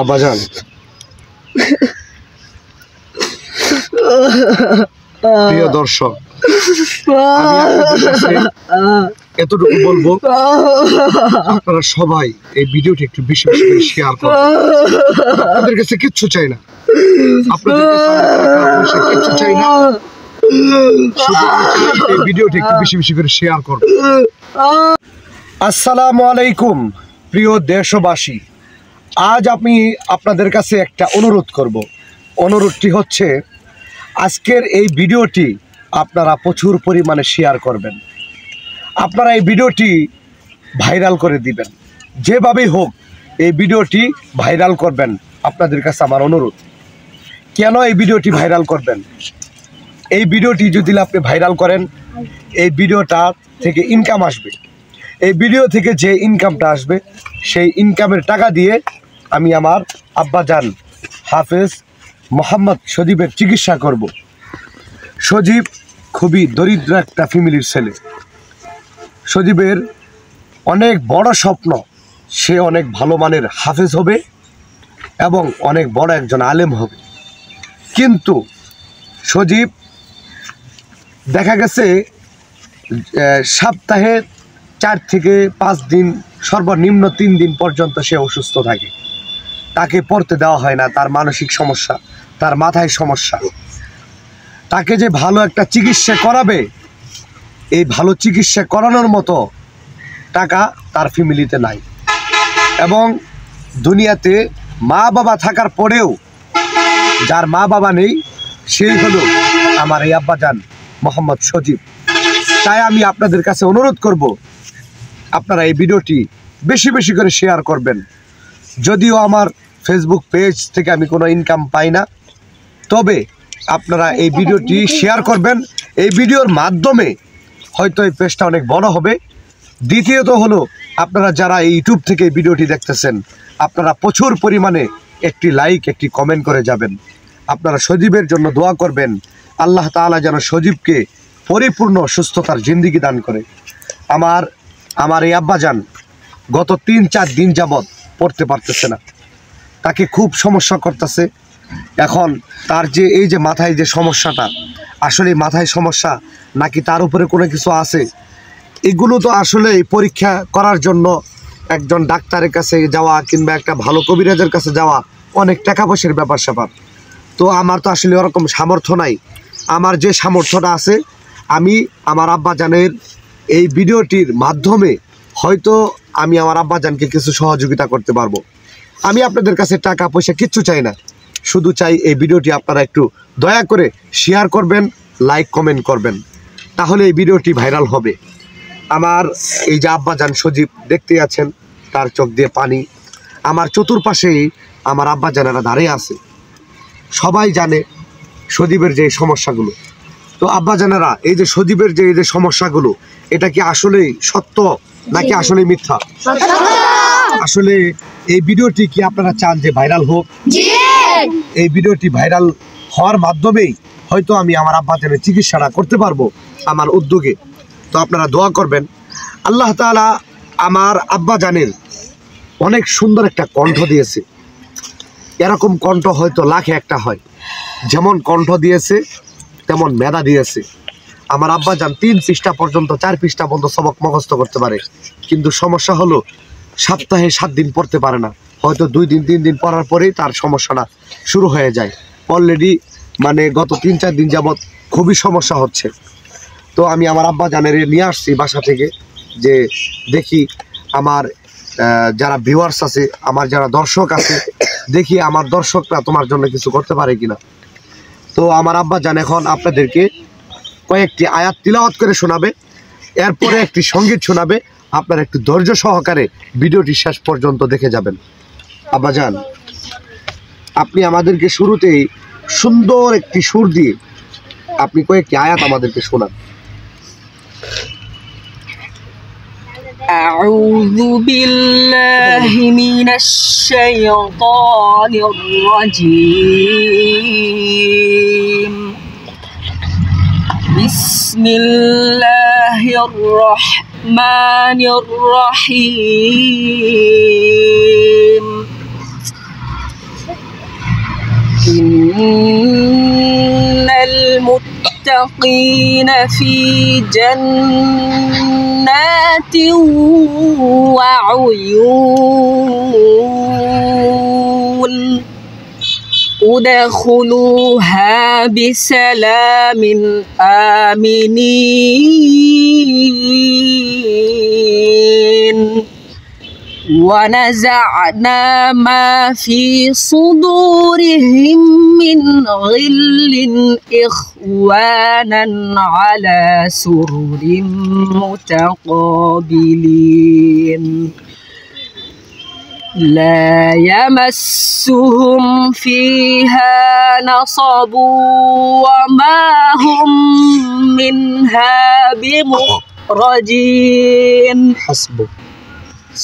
আব্বাজান, প্রিয় দর্শক, আমি আপনাদের কাছে এতটুকু বলবো, আপনারা সবাই এই ভিডিওটি একটু বেশি বেশি করে শেয়ার করুন। আপনাদের কাছে কিচ্ছু চাই না, আপনাদের কাছে টাকা পয়সা কিচ্ছু চাই না, শুধু এই ভিডিওটি একটু বেশি বেশি করে শেয়ার করুন। আসসালামু আলাইকুম প্রিয় দেশবাসী, আজ আমি আপনাদের কাছে একটা অনুরোধ করব। অনুরোধটি হচ্ছে, আজকের এই ভিডিওটি আপনারা প্রচুর পরিমাণে শেয়ার করবেন। আপনারা এই ভিডিওটি ভাইরাল করে দিবেন, যেভাবেই হোক এই ভিডিওটি ভাইরাল করবেন। আপনাদের কাছে আমার অনুরোধ। কেন এই ভিডিওটি ভাইরাল করবেন? এই ভিডিওটি যদি আপনি ভাইরাল করেন, এই ভিডিওটা থেকে ইনকাম আসবে। এই ভিডিও থেকে যে ইনকামটা আসবে, সেই ইনকামের টাকা দিয়ে আমি আমার আব্বাজান হাফেজ মোহাম্মদ সজীবের চিকিৎসা করব। সজীব খুবই দরিদ্র একটা ফ্যামিলির ছেলে। সজীবের অনেক বড় স্বপ্ন, সে অনেক ভালো মানের হাফেজ হবে এবং অনেক বড় একজন আলেম হবে। কিন্তু সজীব দেখা গেছে সপ্তাহে 4 থেকে 5 দিন, সর্বনিম্ন 3 দিন পর্যন্ত সে অসুস্থ থাকে। তাকে পড়তে দেওয়া হয় না, তার মানসিক সমস্যা, তার মাথায় সমস্যা। তাকে যে ভালো একটা চিকিৎসা করাবে, এই ভালো চিকিৎসা করানোর মতো টাকা তার ফ্যামিলিতে নাই। এবং দুনিয়াতে মা বাবা থাকার পরেও যার মা বাবা নেই, সেই হলো আমার এই আব্বাজান মোহাম্মদ সজীব। তাই আমি আপনাদের কাছে অনুরোধ করব, আপনারা এই ভিডিওটি বেশি বেশি করে শেয়ার করবেন। যদিও আমার ফেসবুক পেজ থেকে আমি কোনো ইনকাম পাই না, তবে আপনারা এই ভিডিওটি শেয়ার করবেন। এই ভিডিওর মাধ্যমে হয়তো এই পেজটা অনেক বড় হবে। দ্বিতীয়ত হলো, আপনারা যারা এই ইউটিউব থেকে এই ভিডিওটি দেখতেছেন, আপনারা প্রচুর পরিমাণে একটি লাইক, একটি কমেন্ট করে যাবেন। আপনারা সজীবের জন্য দোয়া করবেন, আল্লাহ তাআলা যেন সজীবকে পরিপূর্ণ সুস্থতার জিন্দেগি দান করে। আমার এই আব্বাজান গত 3-4 দিন যাবৎ পড়তে পারতেছে না, তাকে খুব সমস্যা করতেছে। এখন তার যে এই যে মাথায় যে সমস্যাটা, আসলে মাথায় সমস্যা নাকি তার উপরে কোনো কিছু আছে, এগুলো তো আসলে পরীক্ষা করার জন্য একজন ডাক্তারের কাছে যাওয়া কিংবা একটা ভালো কবিরাজের কাছে যাওয়া অনেক টাকা পয়সার ব্যাপার স্যাপার। তো আমার তো আসলে ওরকম সামর্থ্য নাই। আমার যে সামর্থ্যটা আছে, আমি আমার আব্বাজানের এই ভিডিওটির মাধ্যমে হয়তো আমি আমার আব্বাজানকে কিছু সহযোগিতা করতে পারবো। আমি আপনাদের কাছে টাকা পয়সা কিচ্ছু চাই না, শুধু চাই এই ভিডিওটি আপনারা একটু দয়া করে শেয়ার করবেন, লাইক কমেন্ট করবেন, তাহলে এই ভিডিওটি ভাইরাল হবে। আমার এই যে আব্বাজান সজীব দেখতে আছেন, তার চোখ দিয়ে পানি। আমার চতুর্পাশেই আমার আব্বাজানেরা দাঁড়িয়ে আছে, সবাই জানে সজীবের যে সমস্যাগুলো। তো আব্বাজানেরা, এই যে সজীবের যে এই যে সমস্যাগুলো, এটা কি আসলেই সত্য নাকি আসলেই মিথ্যা? আসলে এই ভিডিওটি কি আপনারা চান যে ভাইরাল হোক? এই ভিডিওটি ভাইরাল হওয়ার মাধ্যমেই হয়তো আমি আমার আব্বাজানের চিকিৎসাটা করতে পারবো আমার উদ্যোগে। তো আপনারা দোয়া করবেন। আল্লাহ তাআলা আমার আব্বাজানের অনেক সুন্দর একটা কণ্ঠ দিয়েছে। এরকম কণ্ঠ হয়তো লাখে একটা হয়। যেমন কণ্ঠ দিয়েছে, তেমন মেধা দিয়েছে। আমার আব্বাজান 3 পৃষ্ঠা পর্যন্ত, 4 পৃষ্ঠা পর্যন্ত সবক মুখস্থ করতে পারে, কিন্তু সমস্যা হলো সপ্তাহে 7 দিন পড়তে পারে না। হয়তো 2 দিন 3 দিন পড়ার পরেই তার সমস্যাটা শুরু হয়ে যায়। অলরেডি মানে গত 3-4 দিন যাবৎ খুবই সমস্যা হচ্ছে। তো আমি আমার আব্বাজানের নিয়ে আসছি বাসা থেকে, যে দেখি আমার যারা ভিউয়ার্স আছে, আমার যারা দর্শক আছে, দেখি আমার দর্শকরা তোমার জন্য কিছু করতে পারে কিনা। তো আমার আব্বাজান এখন আপনাদেরকে কয়েকটি আয়াত তিলাওয়াত করে শোনাবে, এরপরে একটি সঙ্গীত শোনাবে। আপনারা একটু ধৈর্য সহকারে ভিডিওটি শেষ পর্যন্ত দেখে যাবেন। আব্বাজান, আপনি আমাদেরকে শুরুতেই সুন্দর একটি সুর দিয়ে আপনি কয়েকটি আয়াত আমাদেরকে শোনান। أعوذ بالله من الشيطان الرجيم بسم الله الرحمن الرحيم ইন্নাল মুত্তাকিনা ফি জান্নাতিন ওয়া উয়ুন উদখুলুহা বিসালামিন আমিনিন ونزعنا ما في صدورهم من غل إخوانا على سرر متقابلين لا يمسهم فيها نصب وما هم منها بمخرجين হাসবুক।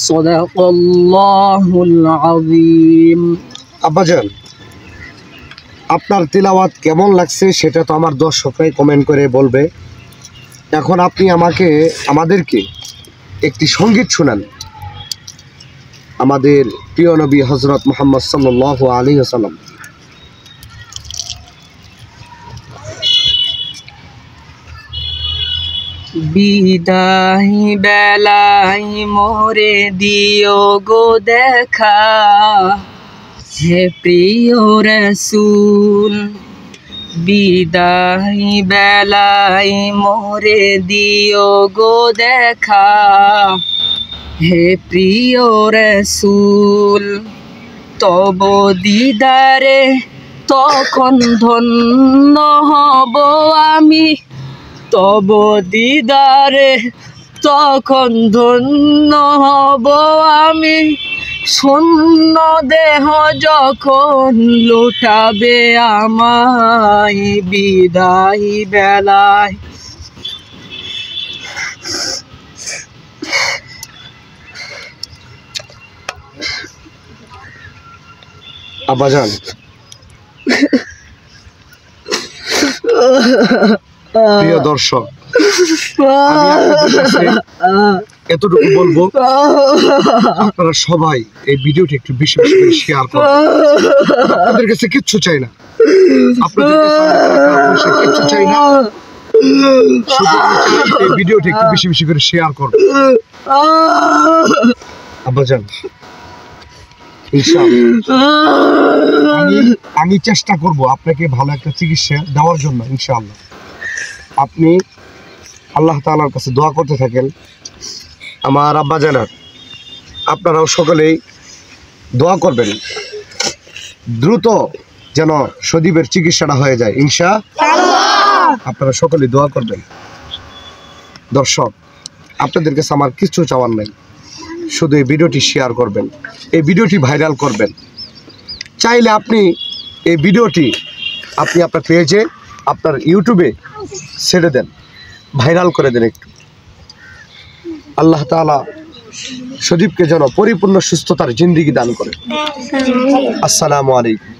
صدق الله العظيم আব্বাজান, আপনার তিলাওয়াত কেমন লাগছে সেটা তো আমার দর্শকরাই কমেন্ট করে বলবে। এখন আপনি আমাদেরকে একটি সঙ্গীত শোনান আমাদের প্রিয় নবী হযরত মুহাম্মদ সাল্লাল্লাহু আলাইহি ওয়াসাল্লাম। বিদায় বেলায় মোরে দিও গো দেখা, হে প্রিয় রাসূল। বিদায় বেলায় মোরে দিও গো দেখা, হে প্রিয় রাসূল। তব দিদারে তখন ধন্য হব আমি, তব দিদারে তখন ধন্য হব আমি। শূন্য দেহ যখন লুটাবে আমায় বিদায় বেলায়। আব্বাজান, প্রিয় দর্শক, আমি আপনাদের কাছে এতটুকু বলবো, আপনারা সবাই এই ভিডিওটি একটু বেশি বেশি করে শেয়ার করুন। আপনাদের কাছে কিচ্ছু চাই না, আপনাদের কাছে কিচ্ছু চাই না, শুধু আমি চাই এই ভিডিওটি একটু বেশি বেশি করে শেয়ার করুন। আব্বাজান, ইনশাআল্লাহ আমি চেষ্টা করব আপনাকে ভালো একটা চিকিৎসা দেওয়ার জন্য। ইনশাআল্লাহ আপনি আল্লাহ তাআলার কাছে দোয়া করতে থাকেন। আমার আব্বাজানের আপনারাও সকলেই দোয়া করবেন দ্রুত যেন সদীপের চিকিৎসাটা হয়ে যায় ইনশাআল্লাহ। আপনারা সকলেই দোয়া করবেন। দর্শক, আপনাদের কাছে আমার কিছু চাওয়ার নাই, শুধু এই ভিডিওটি শেয়ার করবেন, এই ভিডিওটি ভাইরাল করবেন। চাইলে আপনি এই ভিডিওটি আপনি আপনার পেজে, আপনার ইউটিউবে ছেড়ে দেন, ভাইরাল করে দেন একটু। আল্লাহ তাআলা সদীপকে যেন পরিপূর্ণ সুস্থতার জিন্দেগি দান করে। আসসালামু আলাইকুম।